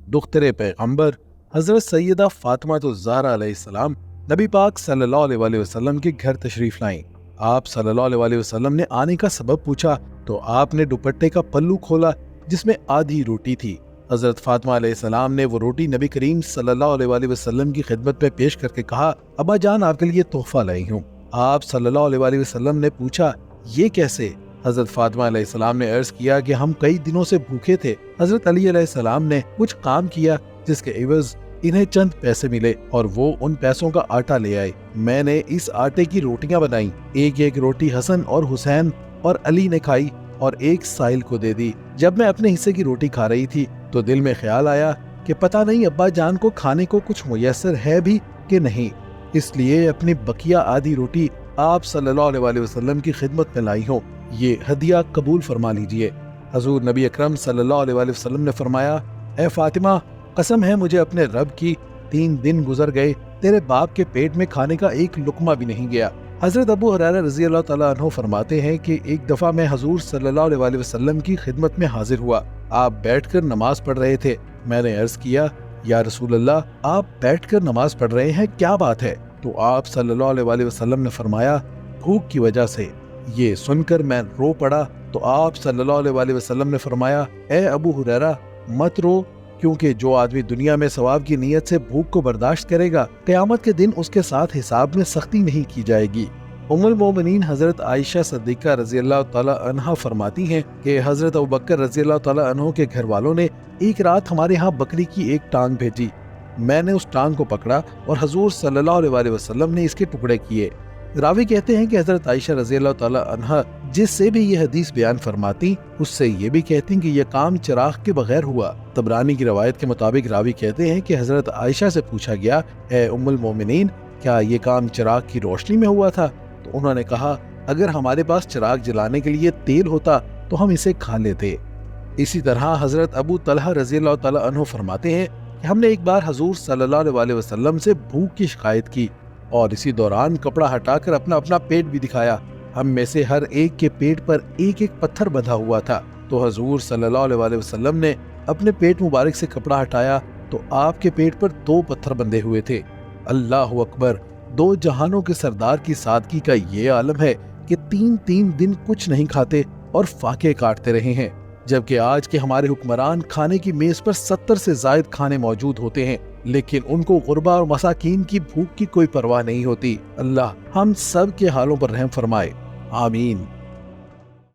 दुख्तरे पैगंबर हजरत सैयदा फातिमा ज़हरा अलैहिस्सलाम नबी पाक सल्लल्लाहु अलैहि वसल्लम के घर तशरीफ लाईं। आप सल्लल्लाहु अलैहि वसल्लम ने आने का सबब पूछा तो आपने दुपट्टे का पल्लू खोला जिसमें आधी रोटी थी। हजरत फातिमा अलैहिस्सलाम ने वो रोटी नबी करीम सल्लल्लाहु अलैहि वसल्लम की खिदमत में पेश करके कहा, अब्बा जान आपके लिए तोहफा लाई हूँ। आप सल्लल्लाहु अलैहि वसल्लम ने पूछा, ये कैसे? हजरत फातिमा अलैहिस्सलाम ने अर्ज किया कि हम कई दिनों से भूखे थे। हजरत अली अलैहिस्सलाम ने कुछ काम किया जिसके एवज इन्हें चंद पैसे मिले और वो उन पैसों का आटा ले आए। मैंने इस आटे की रोटियां बनाई। एक एक रोटी हसन और हुसैन और अली ने खाई और एक साहिल को दे दी। जब मैं अपने हिस्से की रोटी खा रही थी तो दिल में ख्याल आया कि पता नहीं अब्बा जान को खाने को कुछ मुयस्सर है भी कि नहीं, इसलिए अपनी बकिया आधी रोटी आप सल्लल्लाहु अलैहि वसल्लम की खिदमत में लाई हूँ। ये हदिया कबूल फरमा लीजिए। हजूर नबी अकरम सल्लल्लाहु अलैहि वसल्लम ने फरमाया, ए फातिमा, कसम है मुझे अपने रब की, 3 दिन गुजर गए तेरे बाप के पेट में खाने का एक लुकमा भी नहीं गया। हजरत अबू हुरैरा रज़ी अल्लाह तआला अन्हु फरमाते हैं कि एक दफा मैं हजूर सल्लल्लाहु अलैहि वसल्लम की खिदमत में हाजिर हुआ। आप बैठकर नमाज पढ़ रहे थे। मैंने अर्ज किया, या रसूल अल्लाह, आप बैठकर नमाज पढ़ रहे हैं, क्या बात है? तो आप सल्लल्लाहु अलैहि वसल्लम ने फरमाया, भूख की वजह से। ये सुनकर मैं रो पड़ा तो आप सल्लल्लाहु अलैहि वसल्लम ने फरमाया, ए अबू हुरैरा, मत रो, क्योंकि जो आदमी दुनिया में सवाब की नीयत से भूख को बर्दाश्त करेगा, क़यामत के दिन उसके साथ हिसाब में सख्ती नहीं की जाएगी। उम्मुल मोमिनीन हजरत आयशा सिद्दीक़ा रज़ी अल्लाह तआला अन्हा फरमाती हैं कि हजरत अबू बकर रज़ी अल्लाह तआला अन्हु के घर वालों ने एक रात हमारे यहाँ बकरी की एक टांग भेजी। मैंने उस टांग को पकड़ा और हजूर सल्लल्लाहु अलैहि वसल्लम ने इसके टुकड़े किए। रावी कहते हैं कि हजरत आयशा रज़ी अल्लाह तआला अन्हा जिससे भी ये हदीस बयान फरमाती, उससे ये भी कहती कि यह काम चिराग के बगैर हुआ। तबरानी की रवायत के मुताबिक रावी कहते हैं कि हजरत आयशा से पूछा गया, ए उम्मुल मोमिनीन, क्या ये काम चिराग की रोशनी में हुआ था? तो उन्होंने कहा, अगर हमारे पास चिराग जलाने के लिए तेल होता तो हम इसे खा लेते। इसी तरह हजरत अबू तलहा रज़ी अल्लाह तआला अन्हु फरमाते हैं कि हमने एक बार हजूर सल्लल्लाहु अलैहि वसल्लम से भूख की शिकायत की और इसी दौरान कपड़ा हटाकर अपना अपना पेट भी दिखाया। हम में से हर एक के पेट पर एक एक पत्थर बंधा हुआ था। तो हजूर सल्लल्लाहु अलैहि वसल्लम ने अपने पेट मुबारक से कपड़ा हटाया तो आपके पेट पर 2 पत्थर बंधे हुए थे। अल्लाह अकबर, 2 जहानों के सरदार की सादगी का ये आलम है कि 3-3 दिन कुछ नहीं खाते और फाके काटते रहे हैं, जबकि आज के हमारे हुक्मरान खाने की मेज पर 70 से जायद खाने मौजूद होते हैं, लेकिन उनको गुरबा और मसाकीन की भूख की कोई परवाह नहीं होती। अल्लाह हम सब के हालों पर रहम फरमाए, आमीन।